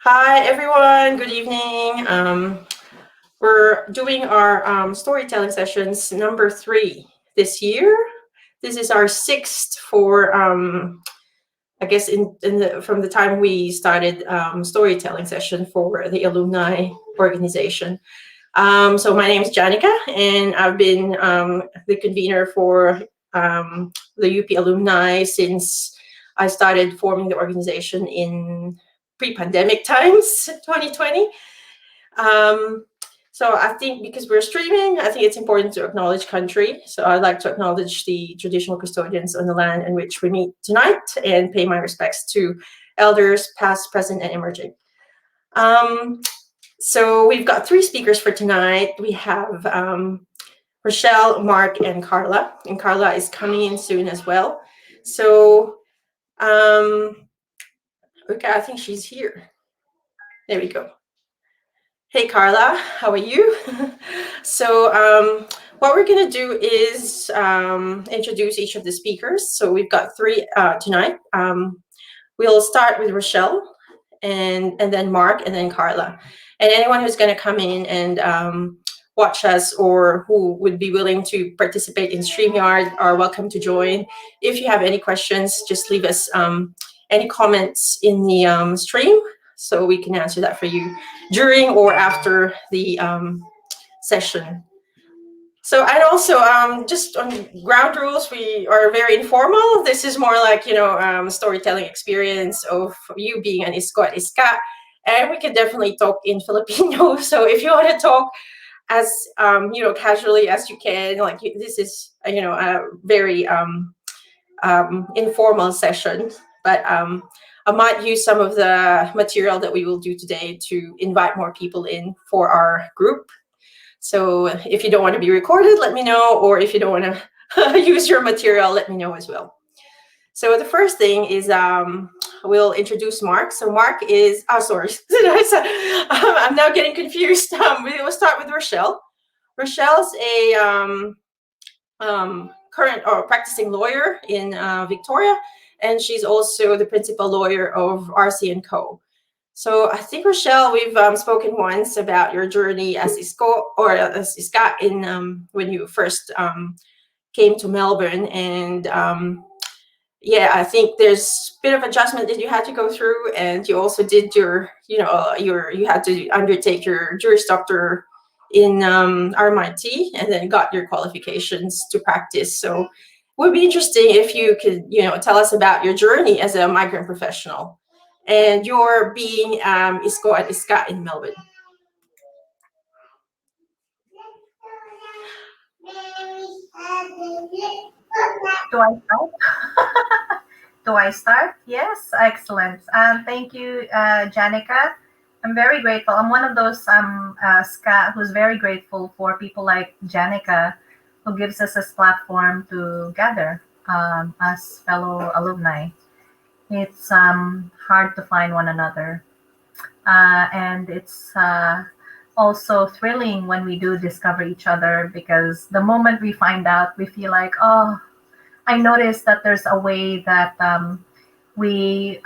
Hi, everyone. Good evening. We're doing our storytelling sessions number 3 this year. This is our 6th for, I guess, from the time we started storytelling session for the Alumni organization. So my name is Janica, and I've been the convener for the UP Alumni since I started forming the organization in pre-pandemic times, 2020. So I think because we're streaming, I think it's important to acknowledge country. So I'd like to acknowledge the traditional custodians on the land in which we meet tonight and pay my respects to elders past, present, and emerging. So we've got 3 speakers for tonight. We have Rochelle, Mark, and Carla. And Carla is coming in soon as well. So, okay, I think she's here. There we go. Hey, Carla, how are you? So what we're going to do is introduce each of the speakers. So we've got 3 tonight. We'll start with Rochelle, and then Mark, and then Carla. And anyone who's going to come in and watch us or who would be willing to participate in StreamYard are welcome to join. If you have any questions, just leave us any comments in the stream so we can answer that for you during or after the session. So, and also just on ground rules, we are very informal. This is more like, storytelling experience of you being an Isko at Iska. And we can definitely talk in Filipino. So if you want to talk as, casually as you can, like this is, a very informal session. But I might use some of the material that we will do today to invite more people in for our group. So if you don't want to be recorded, let me know. Or if you don't want to use your material, let me know as well. So the first thing is we'll introduce Mark. So Mark is, sorry, I'm now getting confused. We'll start with Rochelle. Rochelle's a current or practicing lawyer in Victoria, and she's also the principal lawyer of RC & Co. So I think, Rochelle, we've spoken once about your journey as Isko or as Iska in when you first came to Melbourne, and I think there's a bit of adjustment that you had to go through, and you also did you had to undertake your Juris Doctor in RMIT, and then got your qualifications to practice. So it would be interesting if you could, tell us about your journey as a migrant professional and your being Isko at Iska in Melbourne. Do I start? Do I start? Yes, excellent. Thank you, Janica. I'm very grateful. I'm one of those ska who's very grateful for people like Janica, who gives us this platform to gather as fellow alumni. It's hard to find one another, and it's also thrilling when we do discover each other, because the moment we find out, we feel like, oh, I noticed that there's a way that we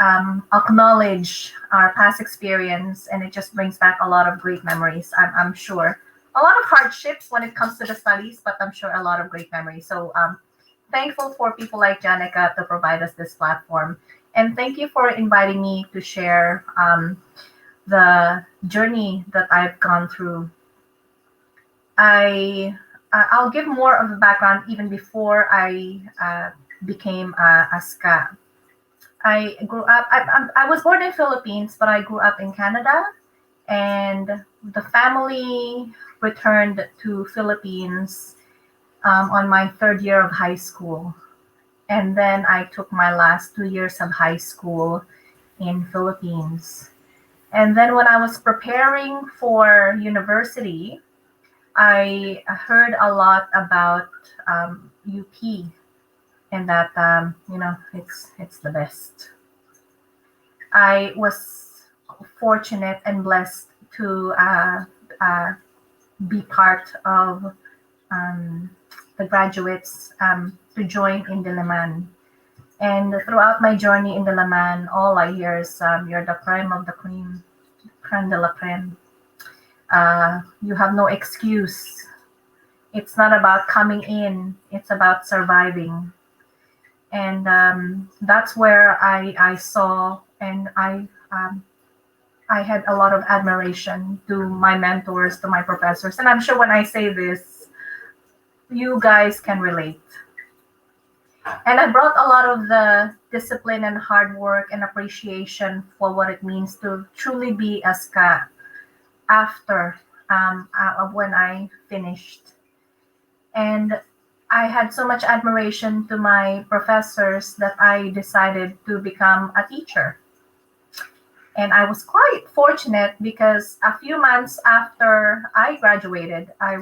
acknowledge our past experience, and it just brings back a lot of great memories. I'm sure a lot of hardships when it comes to the studies, but I'm sure a lot of great memories. So thankful for people like Janica to provide us this platform, and thank you for inviting me to share the journey that I've gone through. I'll give more of the background even before I became a ska. I grew up. I was born in Philippines, but I grew up in Canada, and the family returned to Philippines on my 3rd year of high school, and then I took my last 2 years of high school in Philippines. And then when I was preparing for university, I heard a lot about UP, and that it's the best. I was fortunate and blessed to be part of the graduates to join in the Laman. And throughout my journey in the Laman, all I hear is you're the cream of the cream. creme de la creme. You have no excuse. It's not about coming in, it's about surviving. And that's where I saw, and I had a lot of admiration to my mentors, to my professors. And I'm sure when I say this, you guys can relate. And I brought a lot of the discipline and hard work and appreciation for what it means to truly be a SCA after when I finished. And I had so much admiration to my professors that I decided to become a teacher. And I was quite fortunate because a few months after I graduated, I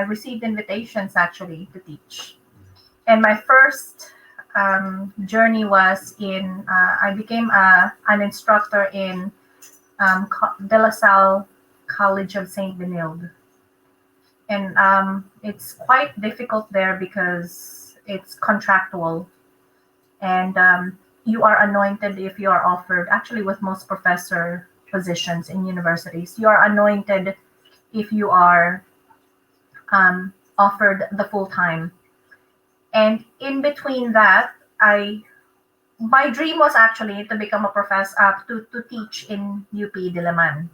received invitations actually to teach. And my first journey was I became an instructor in De La Salle College of St. Benilde. And it's quite difficult there because it's contractual. And you are anointed if you are offered, actually with most professor positions in universities, you are anointed if you are offered the full time. And in between that, my dream was actually to become a professor, to teach in UP Diliman.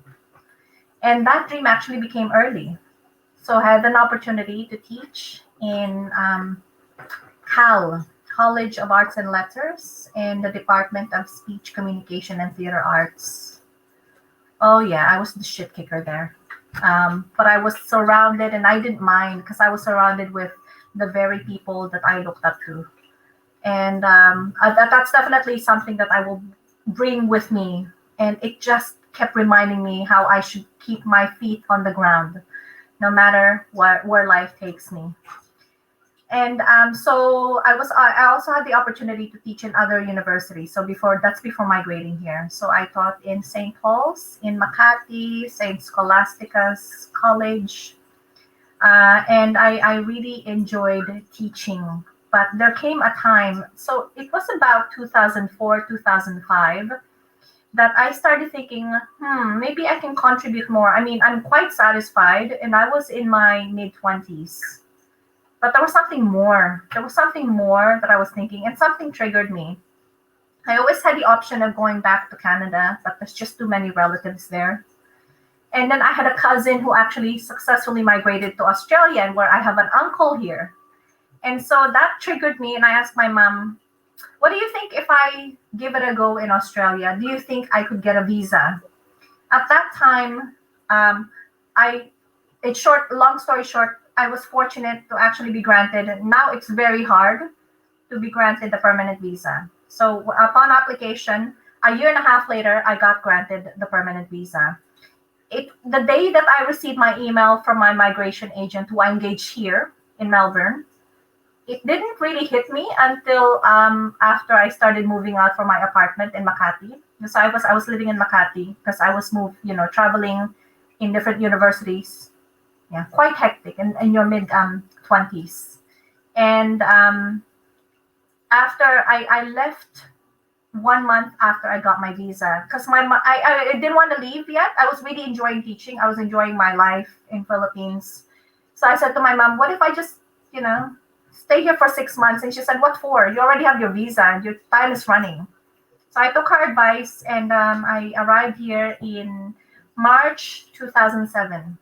And that dream actually became early. So I had an opportunity to teach in College of Arts and Letters in the Department of Speech, Communication, and Theater Arts. Oh yeah, I was the shit kicker there. But I was surrounded, and I didn't mind because I was surrounded with the very people that I looked up to. And that's definitely something that I will bring with me. And it just kept reminding me how I should keep my feet on the ground, no matter where life takes me. And so I also had the opportunity to teach in other universities. So that's before migrating here. So I taught in St. Paul's, in Makati, St. Scholastica's College. And I really enjoyed teaching. But there came a time, so it was about 2004, 2005, that I started thinking, maybe I can contribute more. I mean, I'm quite satisfied, and I was in my mid-20s. But there was something more. There was something more that I was thinking, and something triggered me. I always had the option of going back to Canada, but there's just too many relatives there. And then I had a cousin who actually successfully migrated to Australia, and where I have an uncle here. And so that triggered me, and I asked my mom, what do you think if I give it a go in Australia? Do you think I could get a visa? At that time, long story short, I was fortunate to actually be granted. Now it's very hard to be granted the permanent visa. So upon application, a year and a half later, I got granted the permanent visa. The day that I received my email from my migration agent who I engaged here in Melbourne, it didn't really hit me until after I started moving out from my apartment in Makati. So I was living in Makati because I was traveling in different universities. Yeah, quite hectic in your mid 20s. And after I left 1 month after I got my visa, because I didn't want to leave yet. I was really enjoying teaching. I was enjoying my life in Philippines. So I said to my mom, what if I just, stay here for 6 months? And she said, what for? You already have your visa and your time is running. So I took her advice, and I arrived here in March 2007.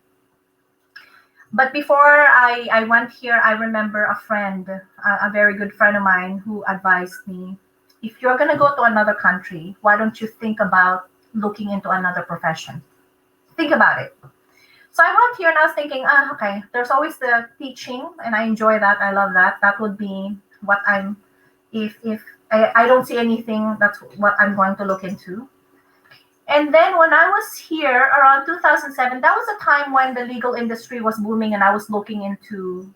But before I went here, I remember a friend, a very good friend of mine, who advised me, if you're going to go to another country, why don't you think about looking into another profession? Think about it. So I went here and I was thinking, okay, there's always the teaching, and I enjoy that. I love that. That would be what if I don't see anything, that's what I'm going to look into. And then when I was here around 2007, that was a time when the legal industry was booming, and I was looking into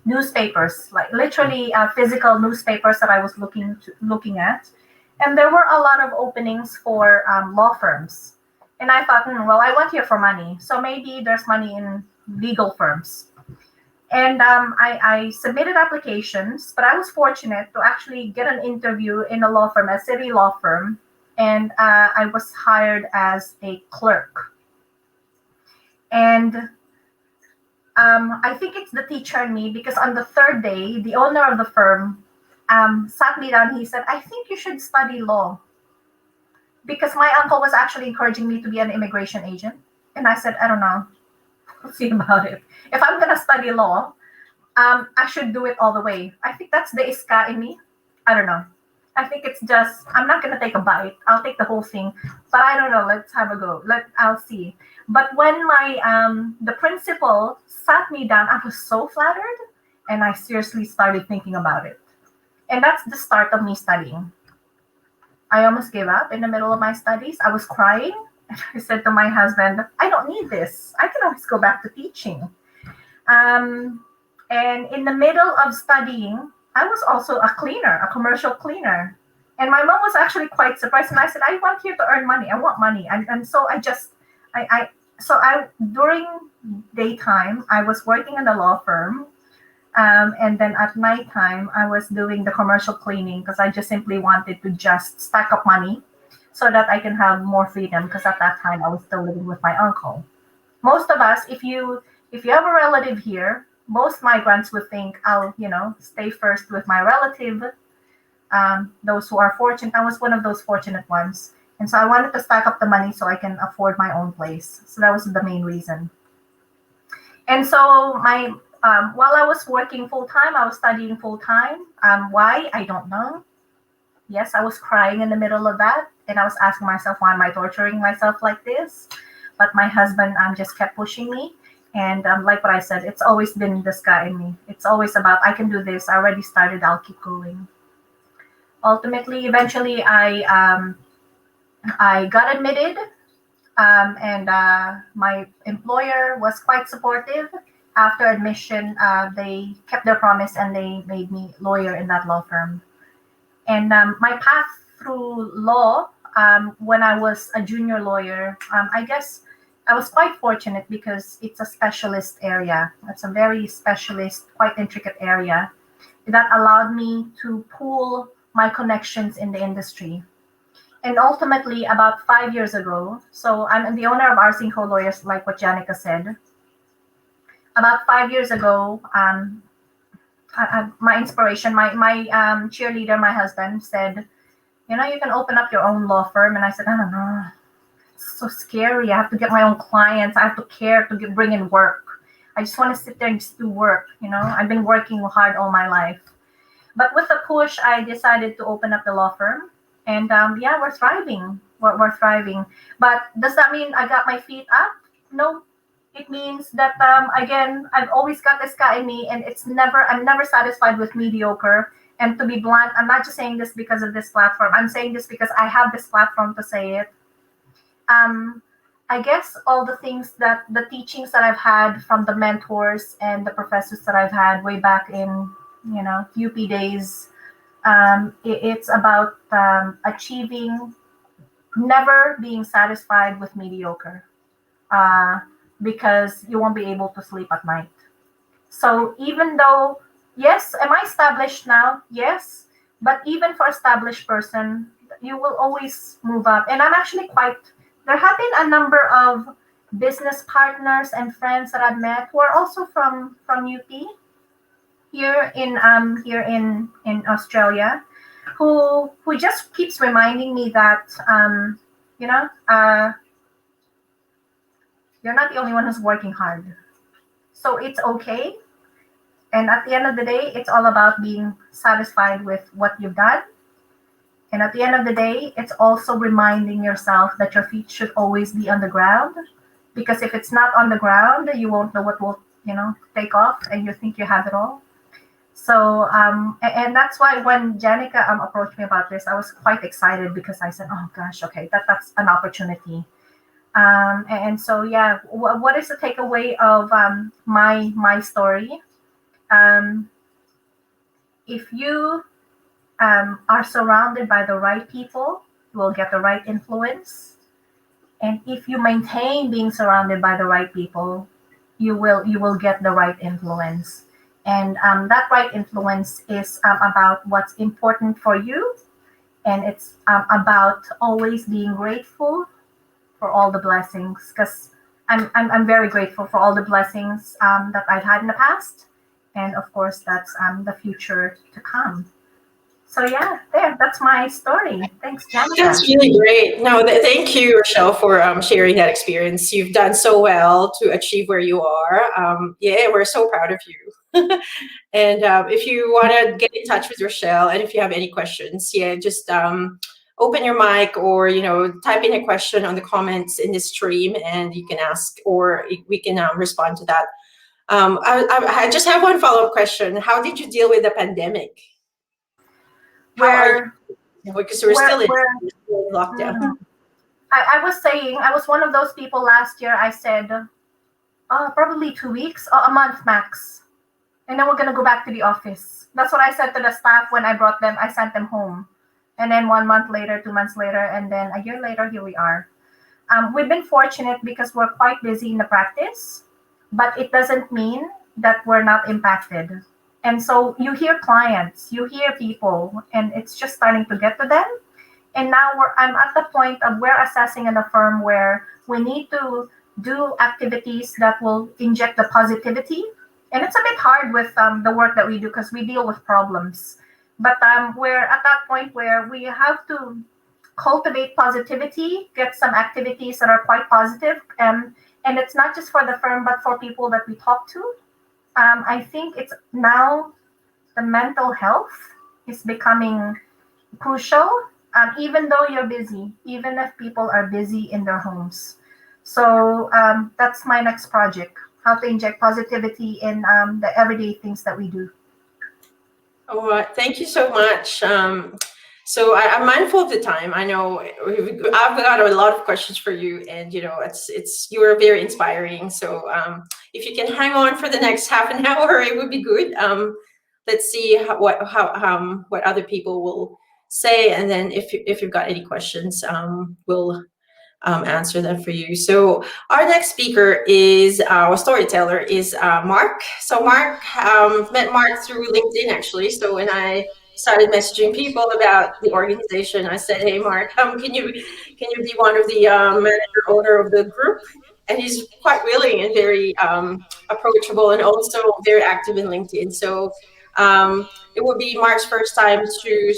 newspapers, like literally physical newspapers that I was looking at. And there were a lot of openings for law firms. And I thought, well, I went here for money, so maybe there's money in legal firms. And I submitted applications, but I was fortunate to actually get an interview in a law firm, a city law firm. and I was hired as a clerk. And I think it's the teacher in me, because on the third day, the owner of the firm sat me down. He said, I think you should study law, because my uncle was actually encouraging me to be an immigration agent. And I said, I don't know. We'll see about it. If I'm going to study law, I should do it all the way. I think that's the Iska in me. I don't know. I think it's just, I'm not going to take a bite. I'll take the whole thing. But I don't know. Let's have a go. I'll see. But when the principal sat me down, I was so flattered. And I seriously started thinking about it. And that's the start of me studying. I almost gave up in the middle of my studies. I was crying. And I said to my husband, I don't need this. I can always go back to teaching. And in the middle of studying, I was also a cleaner, a commercial cleaner. And my mom was actually quite surprised. And I said, I want here to earn money. I want money. And so during daytime, I was working in a law firm. And then at nighttime, I was doing the commercial cleaning, because I just simply wanted to just stack up money so that I can have more freedom, because at that time I was still living with my uncle. Most of us, if you have a relative here, most migrants would think I'll, stay first with my relative. Those who are fortunate, I was one of those fortunate ones. And so I wanted to stack up the money so I can afford my own place. So that was the main reason. And so while I was working full-time, I was studying full-time. Why? I don't know. Yes, I was crying in the middle of that. And I was asking myself, why am I torturing myself like this? But my husband just kept pushing me. And like what I said, it's always been this guy in me. It's always about, I can do this. I already started. I'll keep going. Ultimately, eventually, I got admitted. And my employer was quite supportive. After admission, they kept their promise and they made me lawyer in that law firm. And my path through law, when I was a junior lawyer, I guess I was quite fortunate because it's a specialist area. It's a very specialist, quite intricate area that allowed me to pool my connections in the industry. And ultimately, about 5 years ago, so I'm the owner of R. Lawyers, like what Janica said. About 5 years ago, my inspiration, my cheerleader, my husband, said, you can open up your own law firm. And I said, I don't know. It's so scary. I have to get my own clients. I have to care to bring in work. I just want to sit there and just do work. I've been working hard all my life. But with the push, I decided to open up the law firm. And we're thriving. We're thriving. But does that mean I got my feet up? No. It means that, again, I've always got this guy in me, and I'm never satisfied with mediocre. And to be blunt, I'm not just saying this because of this platform. I'm saying this because I have this platform to say it. I guess all the teachings that I've had from the mentors and the professors that I've had way back in, UP days, it's about achieving, never being satisfied with mediocre. Because you won't be able to sleep at night. So even though, yes, am I established now? Yes. But even for established person, you will always move up. And I'm actually there have been a number of business partners and friends that I've met who are also from UP here in Australia, who just keeps reminding me that, you're not the only one who's working hard. So it's okay. And at the end of the day, it's all about being satisfied with what you've done. And at the end of the day, it's also reminding yourself that your feet should always be on the ground. Because if it's not on the ground, you won't know what will, take off, and you think you have it all. So, and that's why when Janica approached me about this, I was quite excited, because I said, oh gosh, okay, that's an opportunity. And so, what is the takeaway of my story? If you are surrounded by the right people, you will get the right influence. And if you maintain being surrounded by the right people, you will get the right influence. And that right influence is about what's important for you And it's about always being grateful for all the blessings, because I'm very grateful for all the blessings that I've had in the past, and of course that's the future to come. So yeah, that's my story. Thanks, That's Janica. really great. No, thank you, Rochelle, for sharing that experience. You've done so well to achieve where you are. Yeah, we're so proud of you. And if you want to get in touch with Rochelle, and if you have any questions, yeah, just open your mic, or type in a question on the comments in this stream, and you can ask, or we can respond to that. I just have one follow up question. How did you deal with the pandemic? How are you? Where Because we're still in where lockdown. mm, I was saying I was one of those people last year. I said, probably 2 weeks, a month max, and then we're gonna go back to the office. That's what I said to the staff when I brought them. I sent them home, and then 1 month later, 2 months later, and then a year later, here we are. We've been fortunate because we're quite busy in the practice, but it doesn't mean that we're not impacted. And so you hear clients, you hear people, and it's just starting to get to them. And now I'm at the point of we're assessing in the firm where we need to do activities that will inject the positivity. And it's a bit hard with the work that we do because we deal with problems. But we're at that point where we have to cultivate positivity, get some activities that are quite positive, and it's not just for the firm, but for people that we talk to. I think it's now the mental health is becoming crucial, even though you're busy, even if people are busy in their homes. So that's my next project, how to inject positivity in the everyday things that we do. Oh, thank you so much. So I'm mindful of the time. I know I've got a lot of questions for you, and it's you are very inspiring. So if you can hang on for the next half an hour, it would be good. Let's see what other people will say, and then if you've got any questions, we'll answer them for you. So our next speaker is our storyteller is Mark. So Mark met Mark through LinkedIn actually. So when I started messaging people about the organization, I said, "Hey Mark, can you be one of the manager owner of the group?" And he's quite willing and very approachable, and also very active in LinkedIn. So it would be Mark's first time to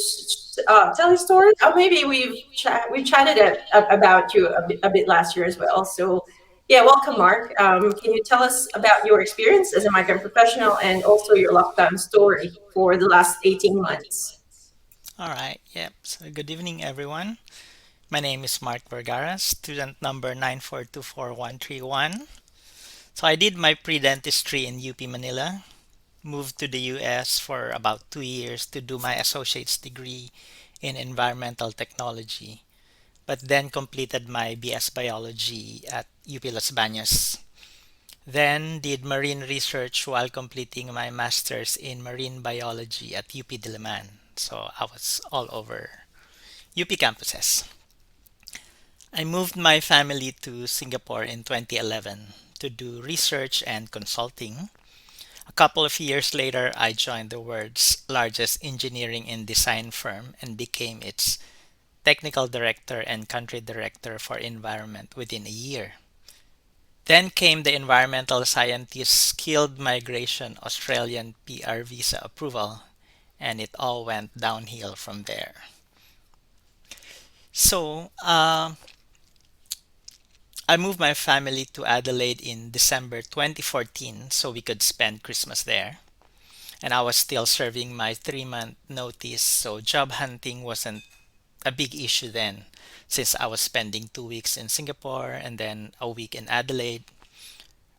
tell his story. Maybe we've chatted about you a bit last year as well. So yeah, welcome, Mark. Can you tell us about your experience as a migrant professional, and also your lockdown story for the last 18 months? All right, yep. So good evening, everyone. My name is Mark Vergara, student number 9424131. So I did my pre-dentistry in UP Manila, moved to the US for about 2 years to do my associate's degree in environmental technology, but then completed my BS biology at UP Las Bañas. Then did marine research while completing my master's in marine biology at UP Diliman. So I was all over UP campuses. I moved my family to Singapore in 2011 to do research and consulting. A couple of years later, I joined the world's largest engineering and design firm and became its technical director and country director for environment within a year. Then came the environmental scientist skilled migration Australian PR visa approval, and it all went downhill from there. So, I moved my family to Adelaide in December 2014 so we could spend Christmas there. And I was still serving my 3 month notice, so job hunting wasn't a big issue then, since I was spending 2 weeks in Singapore and then a week in Adelaide.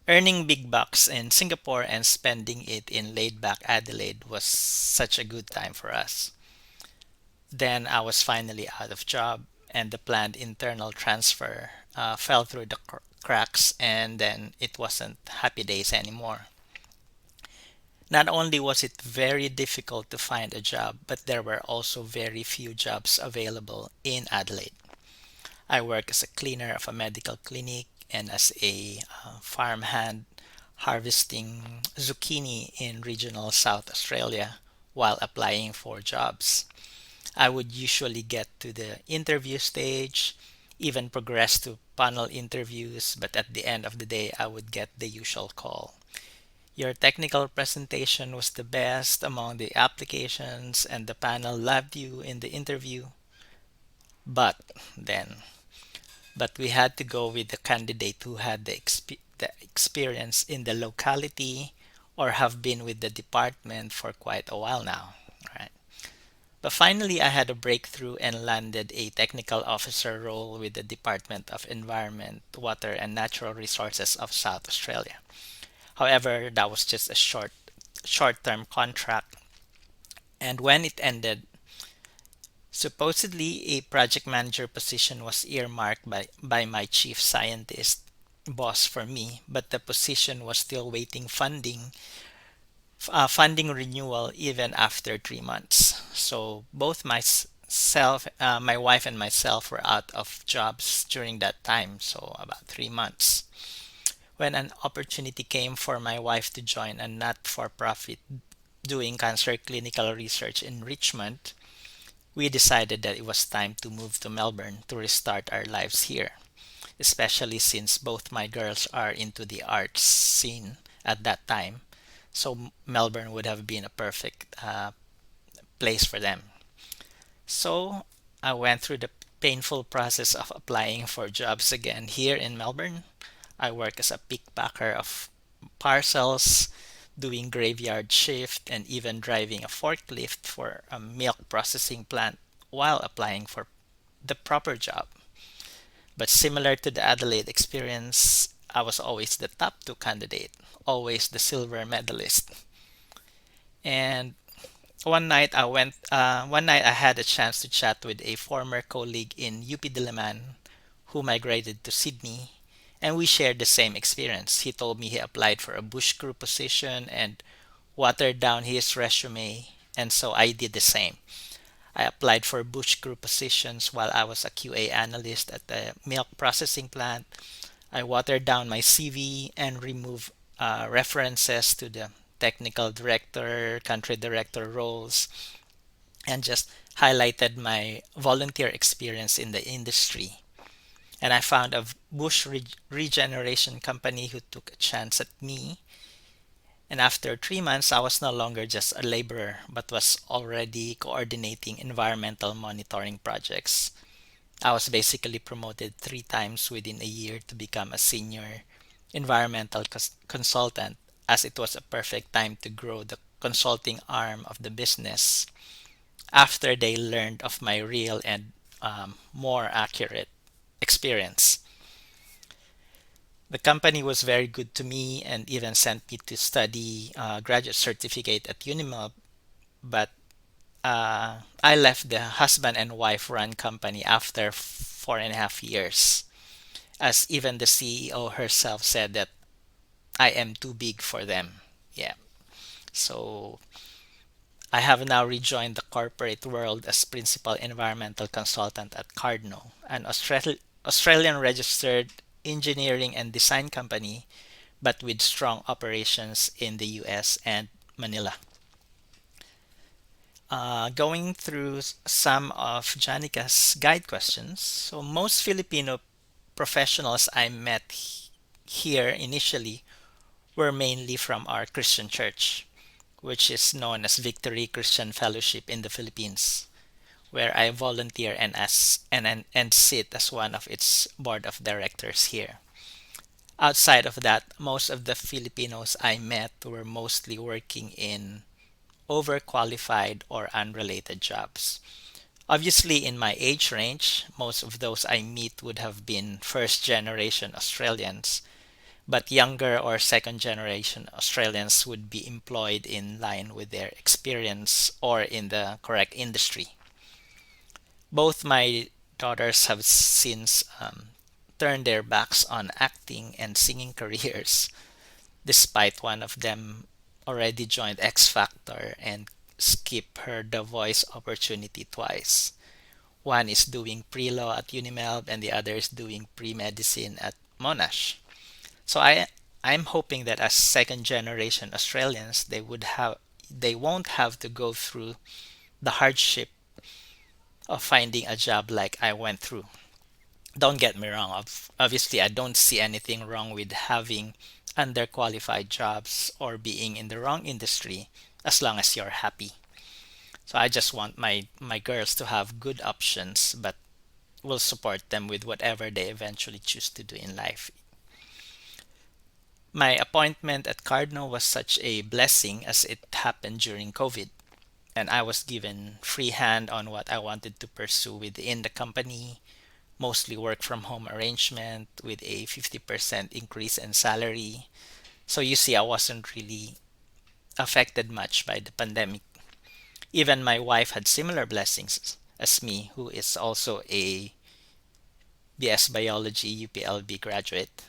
Earning big bucks in Singapore and spending it in laid back Adelaide was such a good time for us. Then I was finally out of job, and the planned internal transfer fell through the cracks, and then it wasn't happy days anymore. Not only was it very difficult to find a job, but there were also very few jobs available in Adelaide. I work as a cleaner of a medical clinic and as a farmhand harvesting zucchini in regional South Australia while applying for jobs. I would usually get to the interview stage, even progress to panel interviews, but at the end of the day, I would get the usual call. Your technical presentation was the best among the applications, and the panel loved you in the interview. But then, but we had to go with the candidate who had the experience in the locality or have been with the department for quite a while now, right? But finally, I had a breakthrough and landed a technical officer role with the Department of Environment, Water, and Natural Resources of South Australia. However, that was just a short-term contract, and when it ended, supposedly a project manager position was earmarked by my chief scientist boss for me, but the position was still waiting funding renewal even after 3 months. So both my wife and myself were out of jobs during that time, so about 3 months. When an opportunity came for my wife to join a not-for-profit doing cancer clinical research in Richmond, we decided that it was time to move to Melbourne to restart our lives here, especially since both my girls are into the arts scene at that time. So Melbourne would have been a perfect place for them. So I went through the painful process of applying for jobs again here in Melbourne. I work as a pickpacker of parcels, doing graveyard shift, and even driving a forklift for a milk processing plant while applying for the proper job. But similar to the Adelaide experience, I was always the top two candidate, always the silver medalist. And one night I had a chance to chat with a former colleague in UP Diliman who migrated to Sydney, and we shared the same experience. He told me he applied for a bush crew position and watered down his resume, and so I did the same. I applied for bush crew positions while I was a QA analyst at the milk processing plant. I watered down my CV and removed references to the technical director, country director roles, and just highlighted my volunteer experience in the industry. And I found a regeneration company who took a chance at me. And after 3 months, I was no longer just a laborer, but was already coordinating environmental monitoring projects. I was basically promoted 3 times within a year to become a senior environmental consultant, as it was a perfect time to grow the consulting arm of the business after they learned of my real and more accurate experience. The company was very good to me and even sent me to study graduate certificate at Unimel, but I left the husband and wife run company after 4.5 years, as even the CEO herself said that I am too big for them. Yeah. So I have now rejoined the corporate world as principal environmental consultant at Cardno, an Australian registered engineering and design company, but with strong operations in the US and Manila. Going through some of Janika's guide questions. So most Filipino professionals I met here initially were mainly from our Christian church, which is known as Victory Christian Fellowship in the Philippines, where I volunteer and sit as one of its board of directors here. Outside of that, most of the Filipinos I met were mostly working in overqualified or unrelated jobs. Obviously, in my age range, most of those I meet would have been first generation Australians, but younger or second generation Australians would be employed in line with their experience or in the correct industry. Both my daughters have since turned their backs on acting and singing careers, despite one of them already joined X Factor and skipped her The Voice opportunity twice. One is doing pre-law at Unimelb and the other is doing pre-medicine at Monash. So I'm hoping that as second generation Australians they won't have to go through the hardship of finding a job like I went through. Don't get me wrong, obviously, I don't see anything wrong with having underqualified jobs or being in the wrong industry as long as you're happy. So I just want my girls to have good options, but will support them with whatever they eventually choose to do in life. My appointment at Cardno was such a blessing as it happened during COVID, and I was given free hand on what I wanted to pursue within the company, mostly work from home arrangement with a 50% increase in salary. So you see, I wasn't really affected much by the pandemic. Even my wife had similar blessings as me, who is also a BS Biology UPLB graduate.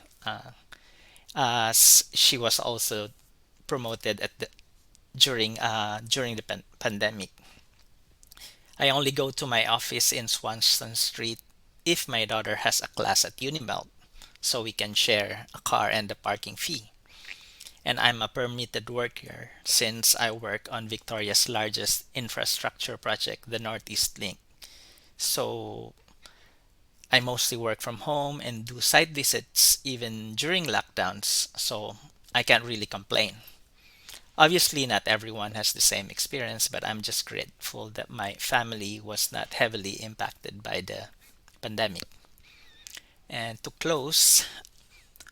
As she was also promoted during the pandemic. I only go to my office in Swanston Street if my daughter has a class at Unimelt, so we can share a car and the parking fee. And I'm a permitted worker since I work on Victoria's largest infrastructure project, the Northeast Link. So I mostly work from home and do site visits even during lockdowns, so I can't really complain. Obviously, not everyone has the same experience, but I'm just grateful that my family was not heavily impacted by the pandemic. And to close,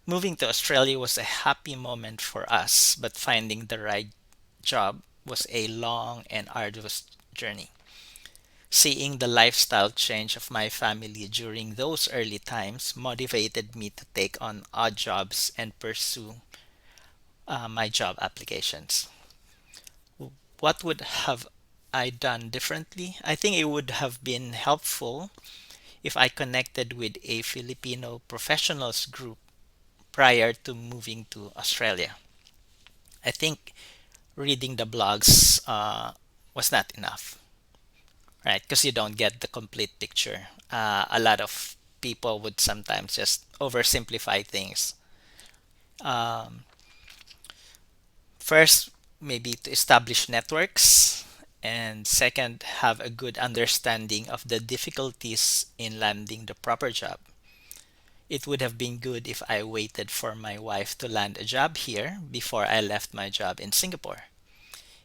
moving to Australia was a happy moment for us, but finding the right job was a long and arduous journey. Seeing the lifestyle change of my family during those early times motivated me to take on odd jobs and pursue my job applications. What would have I done differently? I think it would have been helpful if I connected with a Filipino professionals group prior to moving to Australia. I think reading the blogs was not enough, right? Because you don't get the complete picture. A lot of people would sometimes just oversimplify things. Um, First, maybe to establish networks, and second, have a good understanding of the difficulties in landing the proper job. It would have been good if I waited for my wife to land a job here before I left my job in Singapore.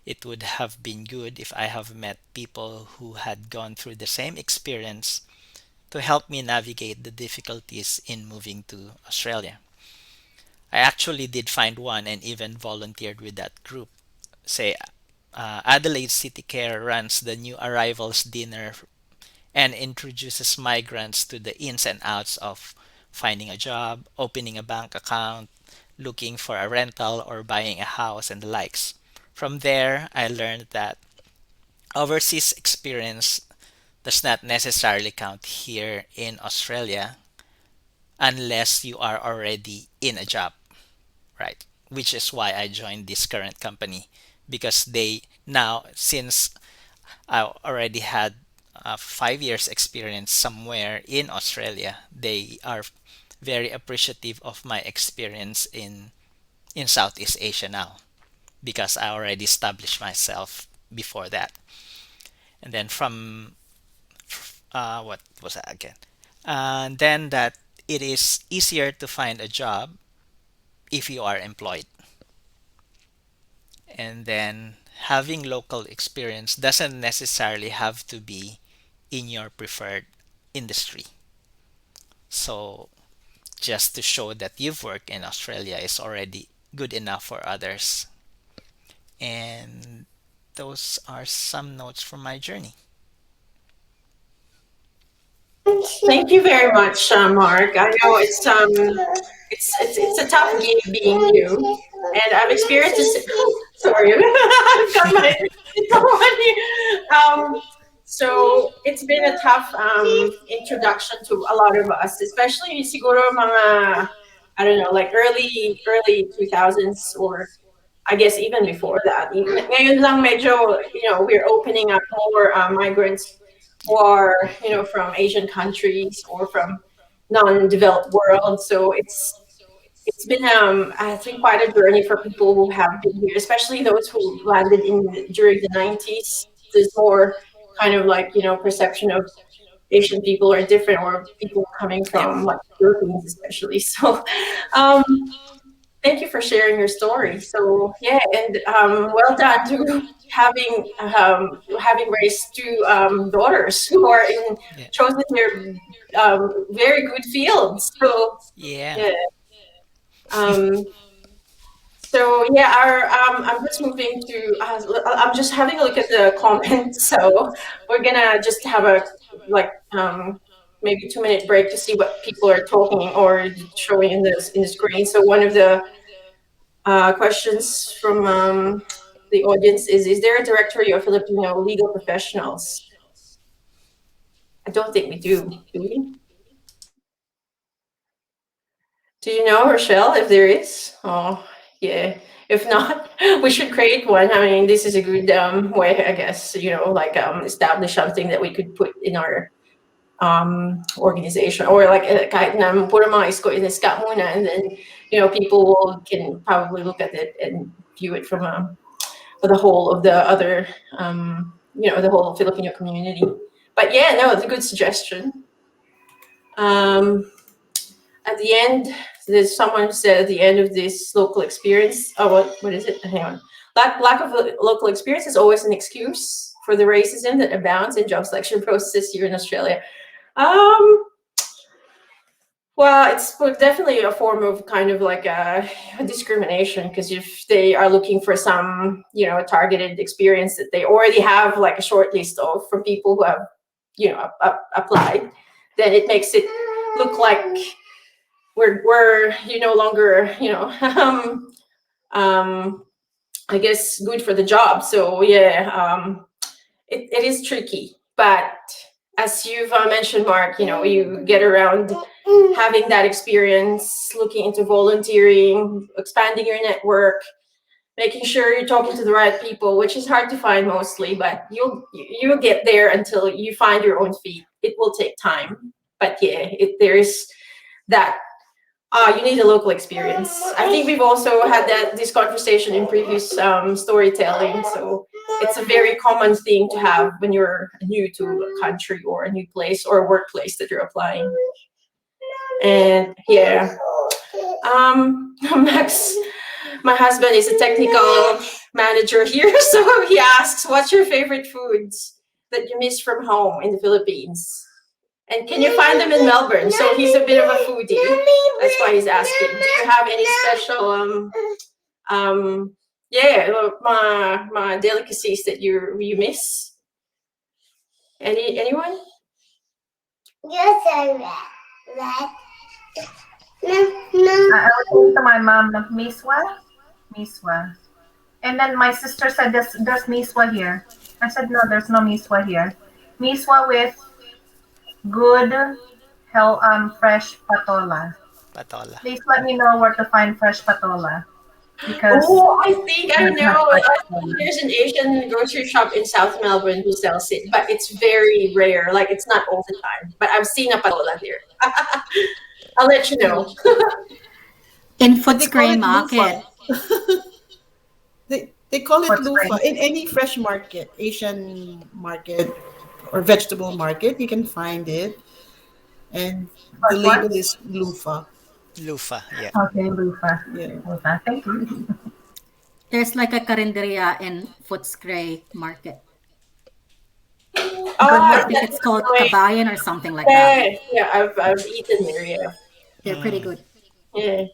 It would have been good if I have met people who had gone through the same experience to help me navigate the difficulties in moving to Australia. I actually did find one and even volunteered with that group. Say, Adelaide City Care runs the new arrivals dinner and introduces migrants to the ins and outs of finding a job, opening a bank account, looking for a rental, or buying a house, and the likes. From there, I learned that overseas experience does not necessarily count here in Australia unless you are already in a job, right? Which is why I joined this current company, because they now, since I already had 5 years experience somewhere in Australia, they are very appreciative of my experience in Southeast Asia now, because I already established myself before that. And then from what was that again? And then that it is easier to find a job if you are employed. And then having local experience doesn't necessarily have to be in your preferred industry. So just to show that you've worked in Australia is already good enough for others. And those are some notes from my journey. Thank you very much, Mark. I know it's a tough gig being you, and I've experienced this. Sorry, I've got my on here. So it's been a tough introduction to a lot of us, especially siguro mga I don't know, like early 2000s, or I guess even before that. Ngayon lang medyo, we're opening up more migrants who are, from Asian countries or from non-developed world. So it's been I think quite a journey for people who have been here, especially those who landed in during the 90s. There's more kind of like, perception of Asian people are different, or people coming Yep. from like Philippines especially. So um, thank you for sharing your story. So yeah, and well done to having raised two daughters who are in Yeah. chosen their very good fields. So Yeah. yeah. Um, so yeah, I'm just moving to. I'm just having a look at the comments. So we're gonna just have a like maybe 2 minute break to see what people are talking or showing in the screen. So one of the questions from the audience is there a directory of Filipino legal professionals? I don't think we do. Do we? Do you know, Rochelle, if there is? Oh, yeah. If not, we should create one. I mean, this is a good way, I guess, like establish something that we could put in our organization, or like kahit na puro mga Isko in Iska muna, and then people can probably look at it and view it from for the whole of the other the whole Filipino community. But yeah, no, it's a good suggestion. At the end, there's someone who said at the end of this local experience. Oh, what is it? Hang on. Lack of local experience is always an excuse for the racism that abounds in job selection processes here in Australia. Um, well, it's definitely a form of kind of like a discrimination, because if they are looking for some, targeted experience that they already have like a short list of from people who have, applied, then it makes it look like we're no longer, I guess good for the job. So yeah, it is tricky, but as you've mentioned, Mark, you get around having that experience, looking into volunteering, expanding your network, making sure you're talking to the right people, which is hard to find mostly, but you'll get there until you find your own feet. It will take time, but yeah, there's that. You need a local experience. I think we've also had this conversation in previous storytelling. So it's a very common thing to have when you're new to a country or a new place or a workplace that you're applying. And yeah, Max, my husband is a technical manager here, so he asks, "What's your favorite foods that you miss from home in the Philippines? And can you find them in Melbourne?" So he's a bit of a foodie. That's why he's asking. Do you have any special my delicacies that you miss? Anyone? Yes, I was saying to my mom, miswa, miswa. And then my sister said, there's miswa here. I said, no, there's no miswa here. Miswa with good, fresh patola. Patola. Please let me know where to find fresh patola. Because I don't know. I think there's an Asian grocery shop in South Melbourne who sells it, but it's very rare. Like, it's not all the time. But I've seen a patola there. I'll let you know. In But they call Footscray it Market. loofah. They call it What's loofah great? in any fresh market, Asian market or vegetable market. You can find it, and the What? label is loofah. Lufa. Yeah. Okay, Lufa. Yeah. Lufa. Thank you. There's like a karinderya in Footscray Market. I think it's called Kabayan or something like that. Yeah, I've eaten there. Yeah, They're pretty good. yeah.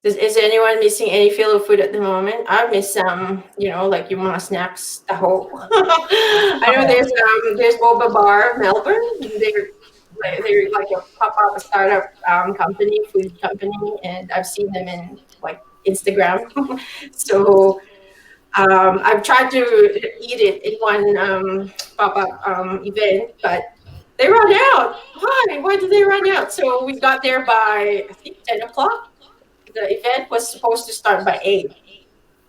Is anyone missing any Philo food at the moment? I miss like yung mga snacks, taho. I know there's Boba Bar Melbourne. They're like a pop-up startup company, food company, and I've seen them in like Instagram. So I've tried to eat it in one pop-up event, but they run out. Why? Why did they run out? So we got there by I think 10 o'clock. The event was supposed to start by 8.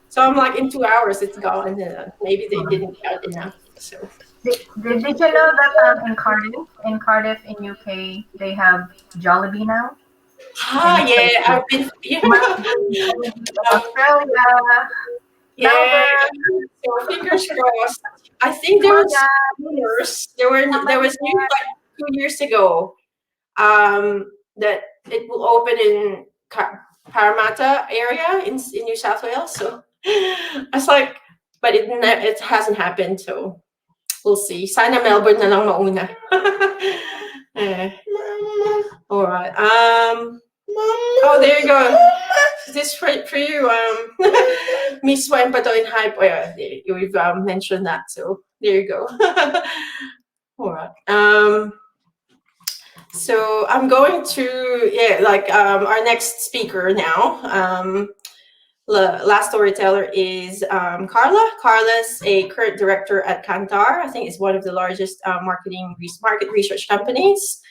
So I'm like, in 2 hours, it's gone. Maybe they didn't count enough. So. Did you know that in Cardiff in UK, they have Jollibee now? Yeah, I've been. Australia. Yeah, Melbourne. so fingers crossed. I think there was rumors. There was news like 2 years ago that it will open in Parramatta area in New South Wales. So I was like, but it hasn't happened. So we'll see. Sana Melbourne na lang mauna. Eh, all right. Oh, there you go. This for you, Miss Wampato in Hype. Oh, yeah, you've mentioned that, so there you go. All right. So I'm going to our next speaker now. The last storyteller is Carla Carlos, a current director at Kantar. I think it's one of the largest market research companies.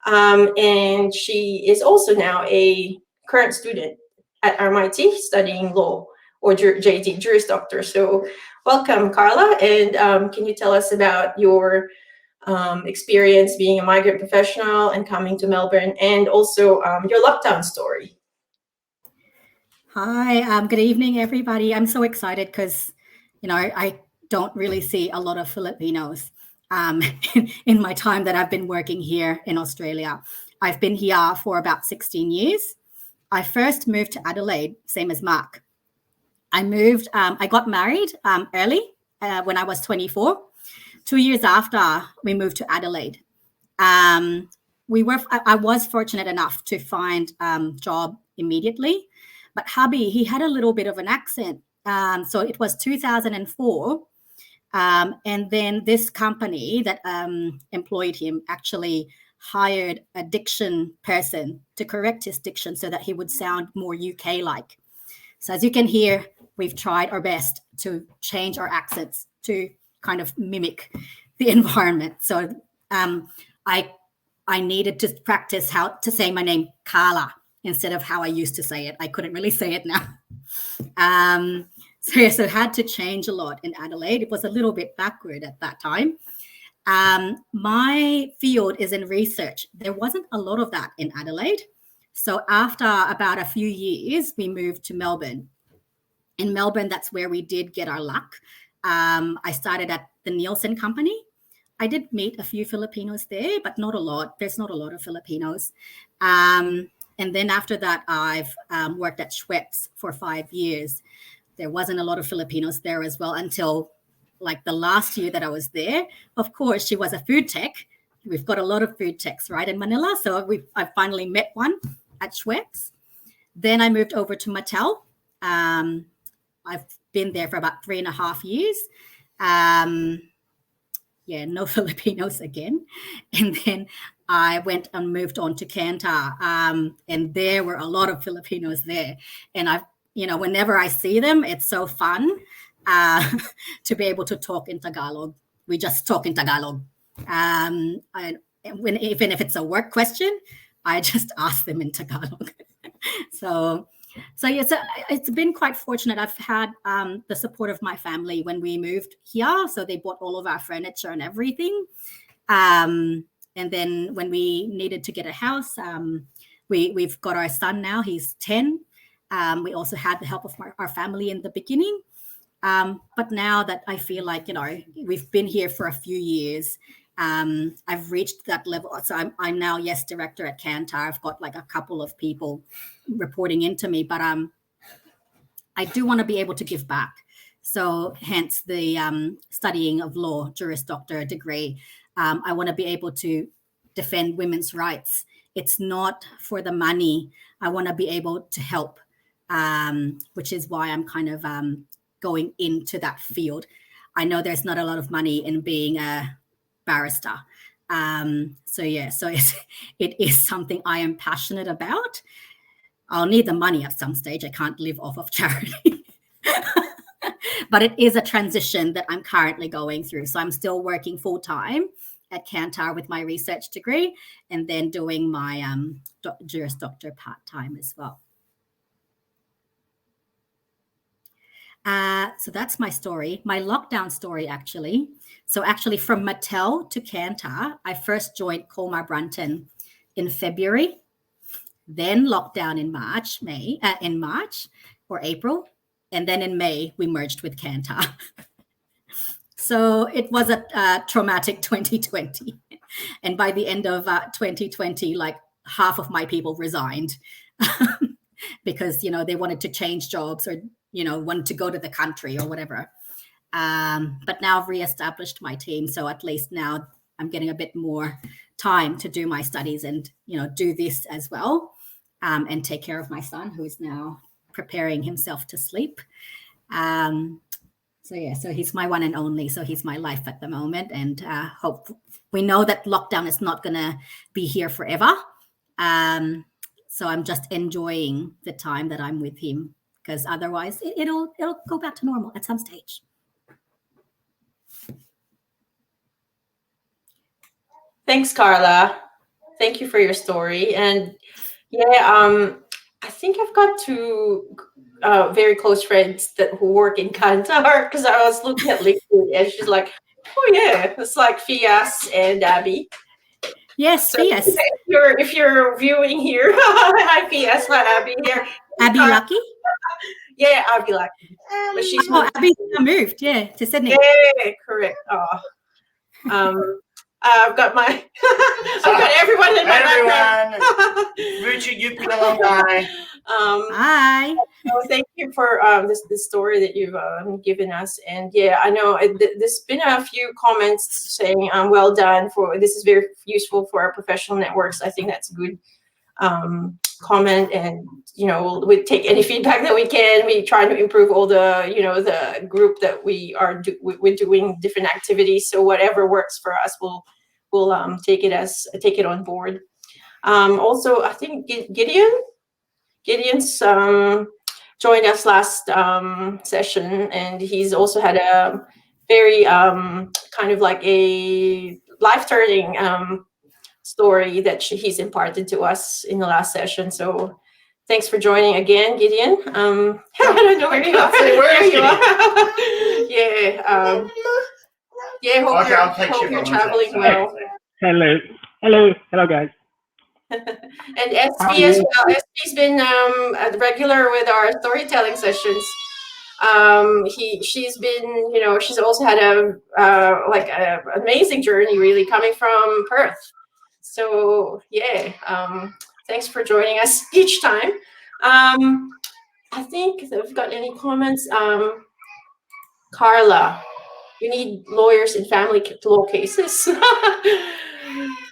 And she is also now a current student at MIT studying law, or JD, Juris Doctor. So welcome, Carla. And can you tell us about your experience being a migrant professional and coming to Melbourne, and also your lockdown story? Hi, good evening, everybody. I'm so excited because, I don't really see a lot of Filipinos in my time that I've been working here in Australia. I've been here for about 16 years. I first moved to Adelaide, same as Mark. I got married early when I was 24. 2 years after we moved to Adelaide. I was fortunate enough to find job immediately, but hubby, he had a little bit of an accent. So it was 2004. And then this company that employed him actually hired a diction person to correct his diction so that he would sound more UK-like. So as you can hear, we've tried our best to change our accents to kind of mimic the environment. So I needed to practice how to say my name, Carla, instead of how I used to say it. I couldn't really say it now. So I had to change a lot in Adelaide. It was a little bit backward at that time. My field is in research. There wasn't a lot of that in Adelaide. So after about a few years, we moved to Melbourne. In Melbourne, that's where we did get our luck. I started at the Nielsen Company. I did meet a few Filipinos there, but not a lot. There's not a lot of Filipinos. And then after that, I've worked at Schweppes for 5 years. There wasn't a lot of Filipinos there as well until like the last year that I was there. Of course, she was a food tech. We've got a lot of food techs, right, in Manila. So I finally met one at Schweppes. Then I moved over to Mattel. I've been there for about 3.5 years. No Filipinos again. And then I went and moved on to Kantar. And there were a lot of Filipinos there. And whenever I see them, it's so fun to be able to talk in Tagalog. We just talk in Tagalog. Even if it's a work question, I just ask them in Tagalog. So yes, it's been quite fortunate. I've had the support of my family when we moved here. So they bought all of our furniture and everything. And then when we needed to get a house, we've got our son now. He's 10. We also had the help of our family in the beginning. But now that I feel like, we've been here for a few years, I've reached that level. So I'm now, yes, director at Kantar. I've got like a couple of people reporting into me, but I do want to be able to give back. So hence the studying of law, Juris Doctor degree. I want to be able to defend women's rights. It's not for the money. I want to be able to help, which is why I'm kind of going into that field. I know there's not a lot of money in being a barrister. So it is something I am passionate about. I'll need the money at some stage. I can't live off of charity. But it is a transition that I'm currently going through. So I'm still working full time at Kantar with my research degree and then doing my Juris Doctor part-time as well. So that's my story, my lockdown story, actually. So actually from Mattel to Kantar, I first joined Colmar Brunton in February, then lockdown in March or April. And then in May, we merged with Kantar. So it was a traumatic 2020. And by the end of 2020, like half of my people resigned because, they wanted to change jobs or, wanted to go to the country or whatever. But now I've reestablished my team. So at least now I'm getting a bit more time to do my studies and, do this as well, and take care of my son, who is now preparing himself to sleep. So he's my one and only. So he's my life at the moment. And hope we know that lockdown is not going to be here forever. So I'm just enjoying the time that I'm with him, because otherwise it'll go back to normal at some stage. Thanks, Carla. Thank you for your story. And yeah, I think I've got two very close friends who work in Kantar, because I was looking at LinkedIn and she's like, oh yeah, it's like Fias and Abby. Yes, So Fias. if you're viewing here, hi Fias, hi Abby here. Abby Lucky? Yeah, Abby Lucky. But she's Abby moved, to Sydney. Yeah, correct. I've got I've got everyone in my background. Richard, you can alumni. Hi. So thank you for this story that you've given us. And yeah, I know there's been a few comments saying well done, this is very useful for our professional networks. I think that's a good comment, and we take any feedback that we can. We try to improve all the the group that we're doing different activities. So whatever works for us, we'll take it on board. Also, I think Gideon's joined us last session, and he's also had a very kind of like a life-turning story that he's imparted to us in the last session. So thanks for joining again, Gideon. I don't know where you are. There you are. Hope you're traveling well. Hello, guys. And SP as well. SP's been a regular with our storytelling sessions. She's been, she's also had a amazing journey, really, coming from Perth. So yeah, thanks for joining us each time. I think if we've got any comments, Carla, we need lawyers in family law cases.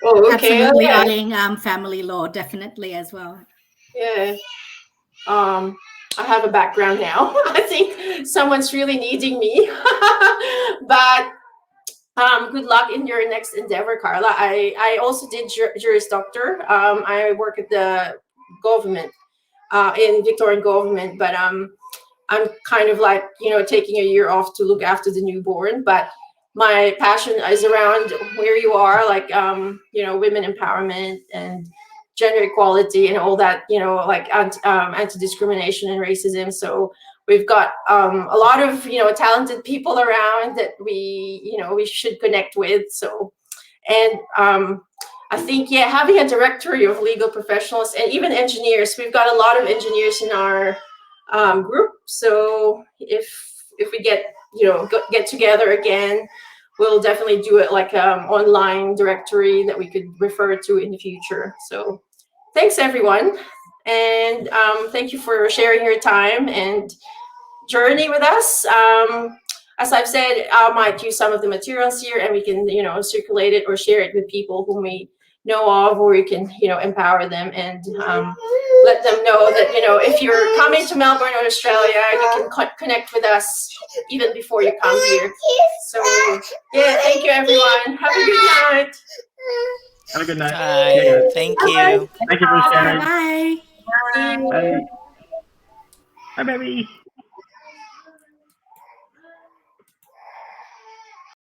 Oh, okay. Absolutely, adding family law definitely as well. Yeah. I have a background now. I think someone's really needing me. But good luck in your next endeavor, Carla. I also did Juris Doctor. I work at the government, in Victorian government, but I'm kind of like, taking a year off to look after the newborn. But my passion is around where you are, like, women empowerment and gender equality and all that, like anti-discrimination and racism. So we've got a lot of, talented people around that we should connect with. So, and I think, having a directory of legal professionals and even engineers, we've got a lot of engineers in our group. So if we get together again, we'll definitely do it like online directory that we could refer to in the future. So thanks, everyone. And thank you for sharing your time and journey with us. As I've said, I might use some of the materials here, and we can, circulate it or share it with people whom we know of, or we can, empower them and let them know that, if you're coming to Melbourne or Australia, you can connect with us even before you come here. So, thank you, everyone. Have a good night. Have a good night. Bye. Thank you. Thank you for sharing. Bye. Bye. Bye, baby.